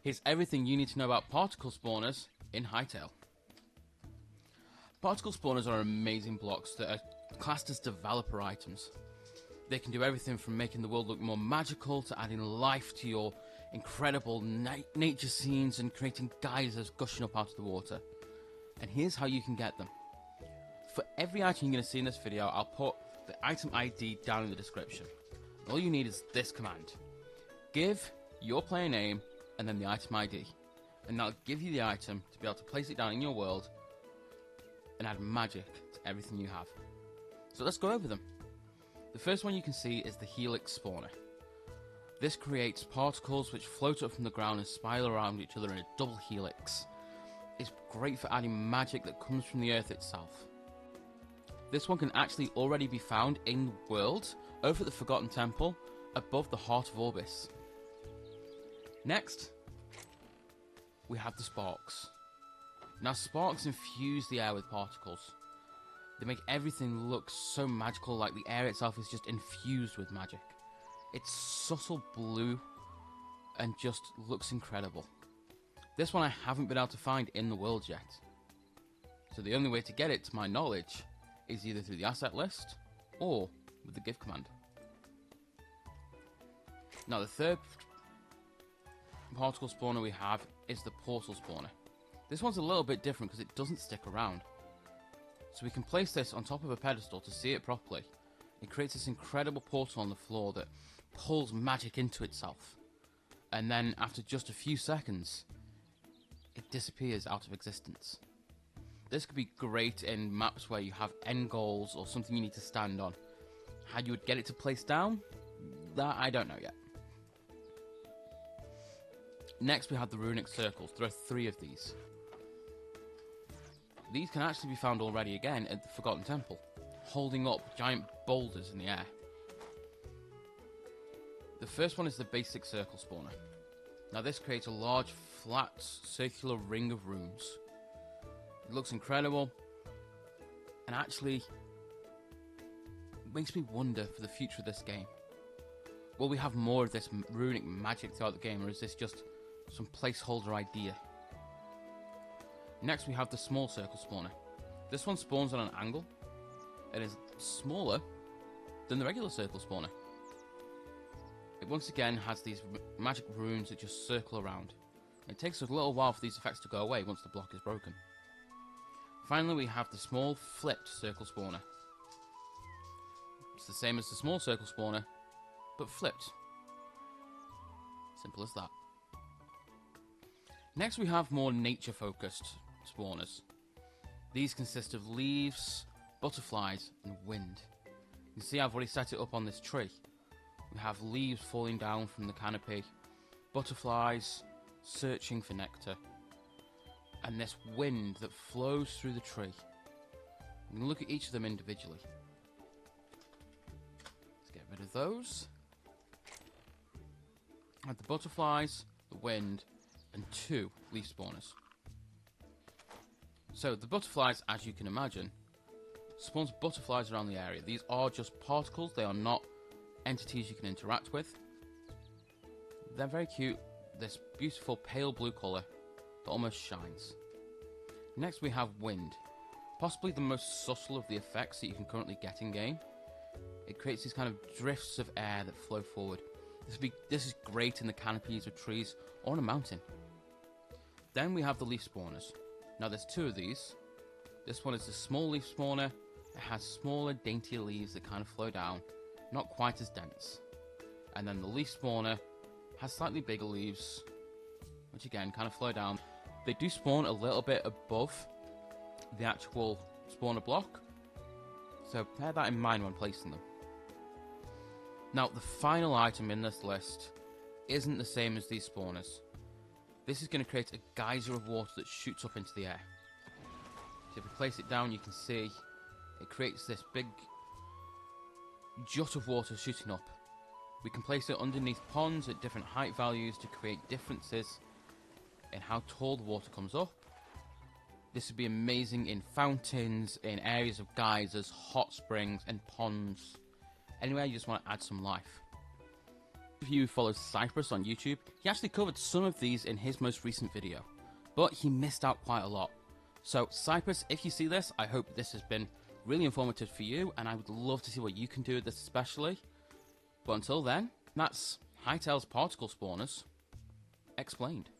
Here's everything you need to know about particle spawners in Hytale. Particle spawners are amazing blocks that are classed as developer items. They can do everything from making the world look more magical to adding life to your incredible nature scenes and creating geysers gushing up out of the water. And here's how you can get them. For every item you're going to see in this video, I'll put the item ID down in the description. All you need is this command. Give your player name and then the item ID. And that'll give you the item to be able to place it down in your world and add magic to everything you have. So let's go over them. The first one you can see is the helix spawner. This creates particles which float up from the ground and spiral around each other in a double helix. It's great for adding magic that comes from the earth itself. This one can actually already be found in the world over at the Forgotten Temple above the Heart of Orbis. Next, we have the sparks. Now sparks infuse the air with particles. They make everything look so magical, like the air itself is just infused with magic. It's subtle blue and just looks incredible. This one I haven't been able to find in the world yet. So the only way to get it, to my knowledge, is either through the asset list or with the give command. Now the third particle spawner we have is the portal spawner. This one's a little bit different because it doesn't stick around. So we can place this on top of a pedestal to see it properly. It creates this incredible portal on the floor that pulls magic into itself. And then after just a few seconds, it disappears out of existence. This could be great in maps where you have end goals or something you need to stand on. How you would get it to place down? That I don't know yet. Next we have the runic circles. There are 3 of these. These can actually be found already again at the Forgotten Temple, holding up giant boulders in the air. The first one is the basic circle spawner. Now this creates a large, flat, circular ring of runes. It looks incredible, and actually makes me wonder for the future of this game. Will we have more of this runic magic throughout the game, or is this just some placeholder idea? Next we have the small circle spawner. This one spawns on an angle and is smaller than the regular circle spawner. It once again has these magic runes that just circle around. It takes a little while for these effects to go away once the block is broken. Finally we have the small flipped circle spawner. It's the same as the small circle spawner, but flipped. Simple as that. Next we have more nature focused spawners. These consist of leaves, butterflies and wind. You can see I've already set it up on this tree. We have leaves falling down from the canopy, butterflies searching for nectar, and this wind that flows through the tree. We can look at each of them individually. Let's get rid of those. I have the butterflies, the wind, and 2 leaf spawners. So the butterflies, as you can imagine, spawns butterflies around the area. These are just particles, they are not entities you can interact with. They're very cute, this beautiful pale blue colour that almost shines. Next we have wind, possibly the most subtle of the effects that you can currently get in game. It creates these kind of drifts of air that flow forward. This is great in the canopies of trees or on a mountain. Then we have the leaf spawners. Now there's 2 of these. This one is the small leaf spawner. It has smaller, daintier leaves that kind of flow down, not quite as dense. And then the leaf spawner has slightly bigger leaves, which again kind of flow down. They do spawn a little bit above the actual spawner block, so bear that in mind when placing them. Now the final item in this list isn't the same as these spawners. This is going to create a geyser of water that shoots up into the air. So if we place it down, you can see it creates this big jut of water shooting up. We can place it underneath ponds at different height values to create differences in how tall the water comes up. This would be amazing in fountains, in areas of geysers, hot springs and ponds. Anywhere you just want to add some life. of you who follows Cypress on YouTube, he actually covered some of these in his most recent video, but he missed out quite a lot. So Cypress, if you see this, I hope this has been really informative for you, and I would love to see what you can do with this especially. But until then, that's Hytale's particle spawners explained.